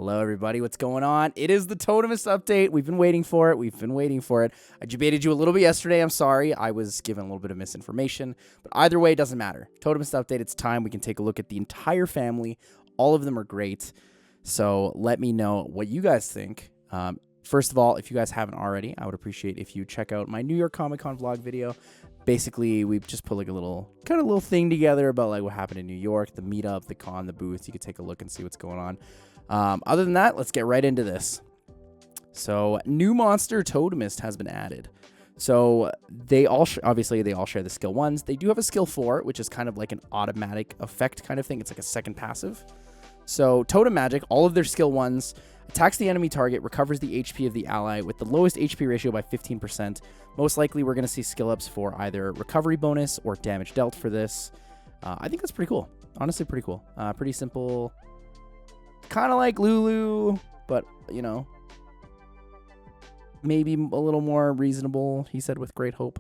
Hello, everybody. What's going on? It is the Totemist update. We've been waiting for it. I debated you a little bit yesterday. I'm sorry. I was given a little bit of misinformation. But either way, it doesn't matter. Totemist update. It's time. We can take a look at the entire family. All of them are great. So let me know what you guys think. First of all, if you guys haven't already, I would appreciate if you check out my New York Comic Con vlog video. Basically, we've just put like a little thing together about like what happened in New York, the meetup, the con, the booth. You could take a look and see what's going on. Other than that, let's get right into this. So, new monster Totemist has been added. So, they all obviously they all share the skill 1s. They do have a skill 4, which is kind of like an automatic effect kind of thing. It's like a second passive. So, Totem Magic, all of their skill 1s, attacks the enemy target, recovers the HP of the ally with the lowest HP ratio by 15%. Most likely, we're going to see skill ups for either recovery bonus or damage dealt for this. I think that's pretty cool. Honestly, pretty cool. Pretty simple. Kind of like Lulu, but, you know, maybe a little more reasonable, he said with great hope.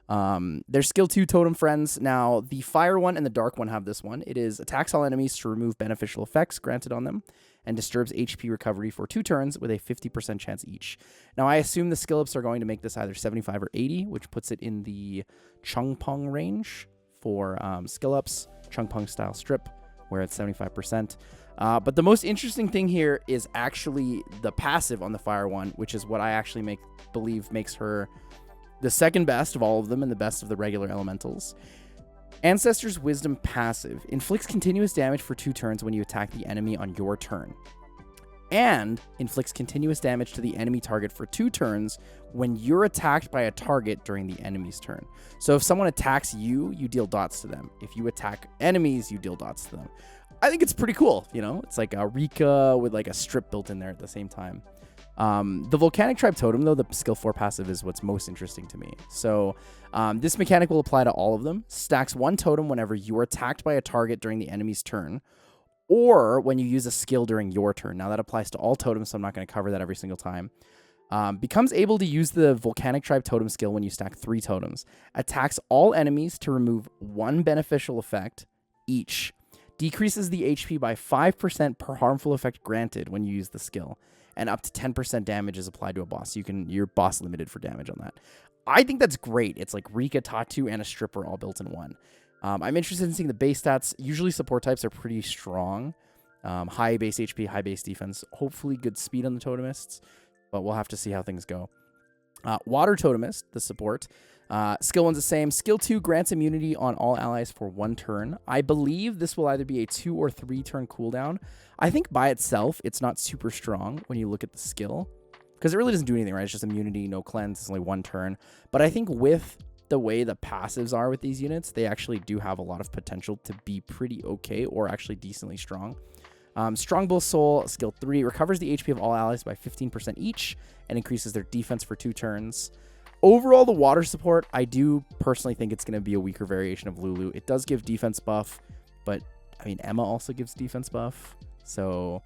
Their skill 2 totem friends. Now, the fire one and the dark one have this one. It is attacks all enemies to remove beneficial effects granted on them and disturbs HP recovery for 2 turns with a 50% chance each. Now, I assume the skill ups are going to make this either 75 or 80, which puts it in the Chung Pong range for skill ups, Chung Pong style strip, where it's 75%. But the most interesting thing here is actually the passive on the fire one, which is what I actually believe makes her the second best of all of them and the best of the regular elementals. Ancestor's Wisdom passive inflicts continuous damage for 2 turns when you attack the enemy on your turn, and inflicts continuous damage to the enemy target for 2 turns when you're attacked by a target during the enemy's turn. So if someone attacks you, you deal dots to them. If you attack enemies, you deal dots to them. I think it's pretty cool, you know? It's like a Rica with like a strip built in there at the same time. The Volcanic Tribe Totem, though, the skill 4 passive is what's most interesting to me. So this mechanic will apply to all of them. Stacks 1 totem whenever you are attacked by a target during the enemy's turn, or when you use a skill during your turn. Now, that applies to all totems, so I'm not going to cover that every single time. Becomes able to use the Volcanic Tribe Totem skill when you stack 3 totems. Attacks all enemies to remove 1 beneficial effect each. Decreases the HP by 5% per harmful effect granted when you use the skill. And up to 10% damage is applied to a boss. You're boss limited for damage on that. I think that's great. It's like Rica, Tatu, and a stripper all built in one. I'm interested in seeing the base stats. Usually support types are pretty strong. High base HP, high base defense. Hopefully good speed on the Totemists. But we'll have to see how things go. Water Totemist, the support. Skill 1's the same. Skill 2 grants immunity on all allies for 1 turn. I believe this will either be a 2 or 3 turn cooldown. I think by itself, it's not super strong when you look at the skill, because it really doesn't do anything, right? It's just immunity, no cleanse. It's only 1 turn. But I think with the way the passives are with these units, they actually do have a lot of potential to be pretty okay or actually decently strong. Strongbull Soul, skill 3, recovers the HP of all allies by 15% each and increases their defense for 2 turns. Overall, the water support, I do personally think it's going to be a weaker variation of Lulu. It does give defense buff, but I mean, Emma also gives defense buff. So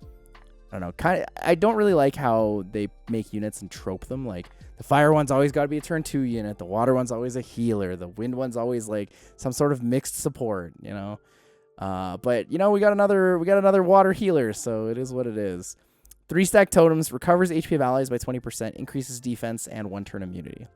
I don't know. I don't really like how they make units and trope them. Like the fire one's always got to be a turn 2 unit. The water one's always a healer. The wind one's always like some sort of mixed support, you know. But you know, we got another water healer, so it is what it is. 3 stack totems, recovers HP of allies by 20%, increases defense and 1 turn immunity.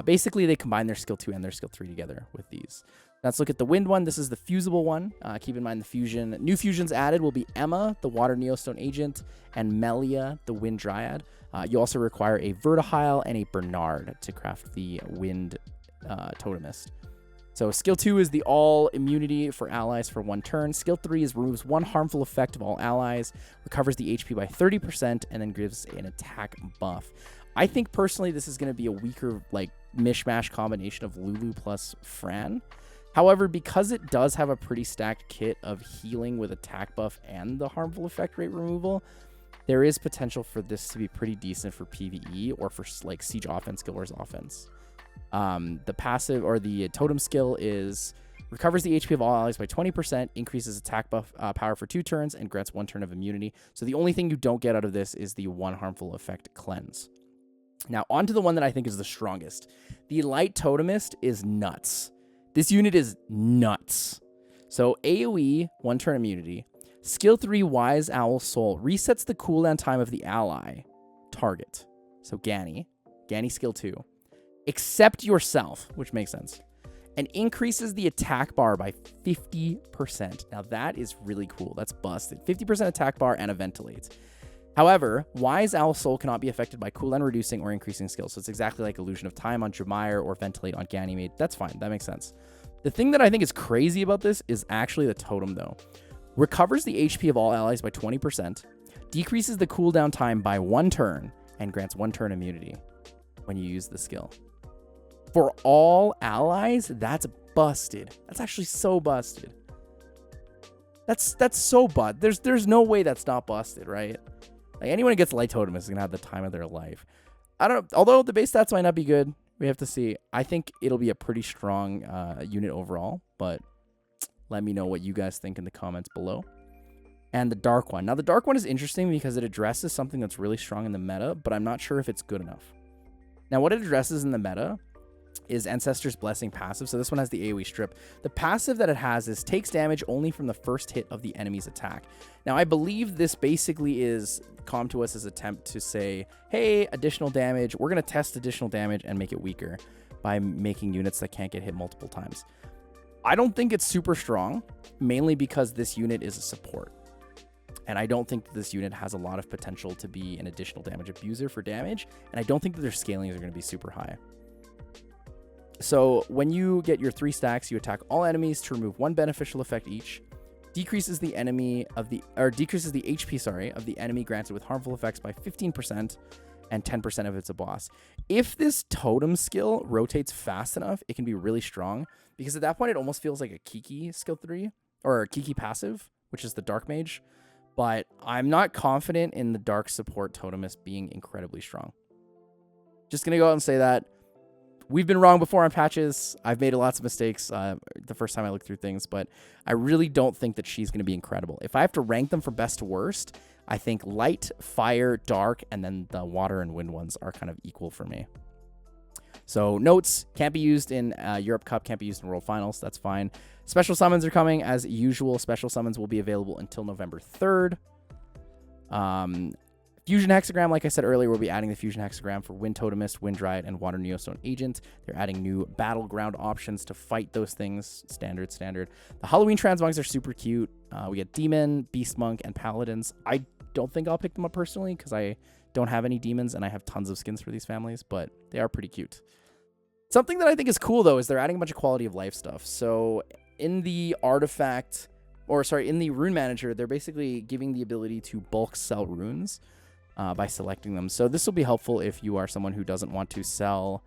Basically, they combine their skill 2 and their skill 3 together with these. Let's look at the wind one. This is the fusible one. Keep in mind the fusion. New fusions added will be Emma, the water neostone agent, and Melia, the wind dryad. You also require a Vertihile and a Bernard to craft the wind Totemist. So skill 2 is the all immunity for allies for 1 turn. Skill 3 is removes 1 harmful effect of all allies, recovers the HP by 30%, and then gives an attack buff. I think personally this is going to be a weaker like mishmash combination of Lulu plus Fran. However, because it does have a pretty stacked kit of healing with attack buff and the harmful effect rate removal, there is potential for this to be pretty decent for PvE or for like Siege offense, Guild Wars offense. The passive or the totem skill is recovers the HP of all allies by 20%, increases attack buff power for 2 turns, and grants 1 turn of immunity. So the only thing you don't get out of this is the 1 harmful effect cleanse. Now, on to the one that I think is the strongest. The Light Totemist is nuts. This unit is nuts. So AoE, 1 turn immunity. Skill 3, Wise Owl Soul, resets the cooldown time of the ally target. So Gany skill 2. Except yourself, which makes sense. And increases the attack bar by 50%. Now that is really cool. That's busted. 50% attack bar and a ventilate. However, Wise Owl Soul cannot be affected by cooldown reducing or increasing skills. So it's exactly like Illusion of Time on Jameir or Ventilate on Ganymede. That's fine. That makes sense. The thing that I think is crazy about this is actually the totem, though. Recovers the HP of all allies by 20%, decreases the cooldown time by 1 turn, and grants 1 turn immunity when you use the skill. For all allies, that's busted. That's actually so busted. That's so busted. There's no way that's not busted, right? Like, anyone who gets Light Totemist is going to have the time of their life. I don't know. Although the base stats might not be good, we have to see. I think it'll be a pretty strong unit overall, but let me know what you guys think in the comments below. And the Dark One. Now, the Dark One is interesting because it addresses something that's really strong in the meta, but I'm not sure if it's good enough. Now, what it addresses in the meta is Ancestor's Blessing passive. So this one has the AoE strip. The passive that it has is takes damage only from the first hit of the enemy's attack. Now, I believe this basically is Calm to Us's attempt to say, hey, additional damage. We're going to test additional damage and make it weaker by making units that can't get hit multiple times. I don't think it's super strong, mainly because this unit is a support. And I don't think that this unit has a lot of potential to be an additional damage abuser for damage. And I don't think that their scalings are going to be super high. So when you get your 3 stacks, you attack all enemies to remove 1 beneficial effect each. Decreases the HP, of the enemy granted with harmful effects by 15%, and 10% if it's a boss. If this totem skill rotates fast enough, it can be really strong, because at that point it almost feels like a Kiki skill 3 or a Kiki passive, which is the Dark Mage. But I'm not confident in the Dark Support Totemist being incredibly strong. Just gonna go out and say that. We've been wrong before on patches. I've made lots of mistakes the first time I looked through things, but I really don't think that she's going to be incredible. If I have to rank them from best to worst, I think light, fire, dark, and then the water and wind ones are kind of equal for me. So notes, can't be used in Europe Cup, can't be used in World Finals. That's fine. Special summons are coming. As usual, special summons will be available until November 3rd. Fusion Hexagram, like I said earlier, we'll be adding the Fusion Hexagram for Wind Totemist, Wind Dryad, and Water Neostone Agent. They're adding new battleground options to fight those things. Standard. The Halloween Transmogs are super cute. We get Demon, Beast Monk, and Paladins. I don't think I'll pick them up personally because I don't have any demons and I have tons of skins for these families, but they are pretty cute. Something that I think is cool, though, is they're adding a bunch of quality of life stuff. So in the in the Rune Manager, they're basically giving the ability to bulk sell runes. By selecting them. So this will be helpful if you are someone who doesn't want to sell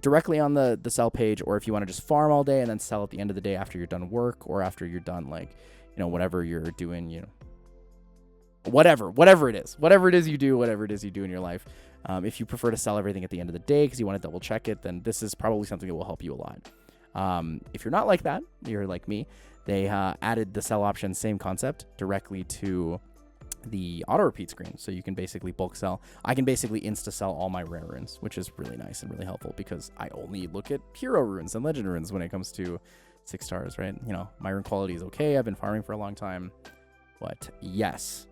directly on the sell page, or if you want to just farm all day and then sell at the end of the day after you're done work, or after you're done, like, you know, whatever you're doing, you know, whatever it is you do in your life. If you prefer to sell everything at the end of the day because you want to double check it, then this is probably something that will help you a lot. If you're not like that, you're like me, they added the sell option, same concept, directly to the auto repeat screen, so you can basically bulk sell. I can basically insta sell all my rare runes, which is really nice and really helpful because I only look at hero runes and legend runes when it comes to 6 stars, right? You know, my rune quality is okay. I've been farming for a long time, but yes.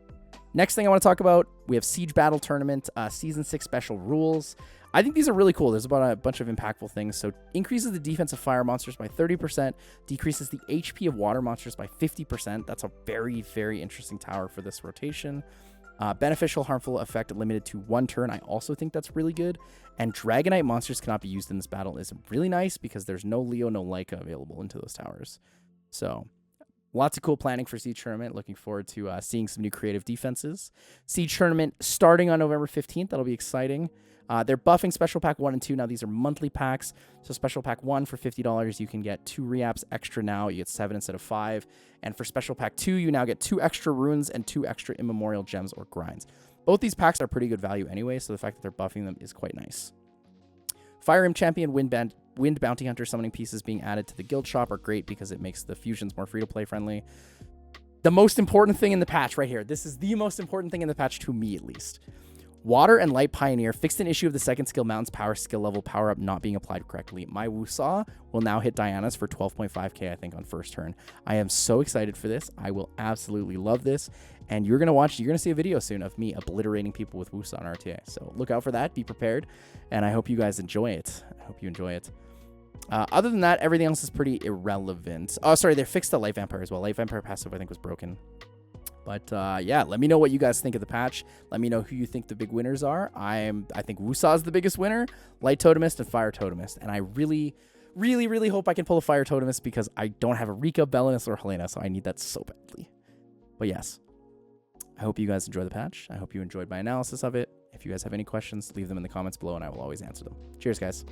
Next thing I want to talk about, we have Siege Battle Tournament, Season 6 special rules. I think these are really cool. There's about a bunch of impactful things. So increases the defense of fire monsters by 30%, decreases the HP of water monsters by 50%. That's a very, very interesting tower for this rotation. Beneficial harmful effect limited to 1 turn. I also think that's really good. And Dragonite monsters cannot be used in this battle is really nice because there's no Leo, no Leica available into those towers. So lots of cool planning for Siege Tournament. Looking forward to seeing some new creative defenses. Siege Tournament starting on November 15th. That'll be exciting. They're buffing Special Pack 1 and 2. Now, these are monthly packs. So Special Pack 1 for $50, you can get 2 Reaps extra now. You get 7 instead of 5. And for Special Pack 2, you now get 2 extra runes and 2 extra immemorial gems or grinds. Both these packs are pretty good value anyway, so the fact that they're buffing them is quite nice. Fire Imp Champion, Wind Bounty Hunter summoning pieces being added to the guild shop are great because it makes the fusions more free-to-play friendly. The most important thing in the patch right here. This is the most important thing in the patch to me, at least. Water and Light Pioneer fixed an issue of the second skill mountain's power skill level power up not being applied correctly. My Wusaw will now hit Diana's for 12.5k, I think, on first turn. I am so excited for this. I will absolutely love this. And you're going to see a video soon of me obliterating people with Wusaw on RTA. So look out for that. Be prepared. And I hope you guys enjoy it. I hope you enjoy it. Other than that, everything else is pretty irrelevant. Oh, sorry, they fixed the Light Vampire as well. Light Vampire passive, I think, was broken. But yeah, let me know what you guys think of the patch. Let me know who you think the big winners are. I think Wusaw is the biggest winner, Light Totemist, and Fire Totemist. And I really, really, really hope I can pull a Fire Totemist because I don't have a Rica, Belinus, or Helena, so I need that so badly. But yes, I hope you guys enjoy the patch. I hope you enjoyed my analysis of it. If you guys have any questions, leave them in the comments below, and I will always answer them. Cheers, guys.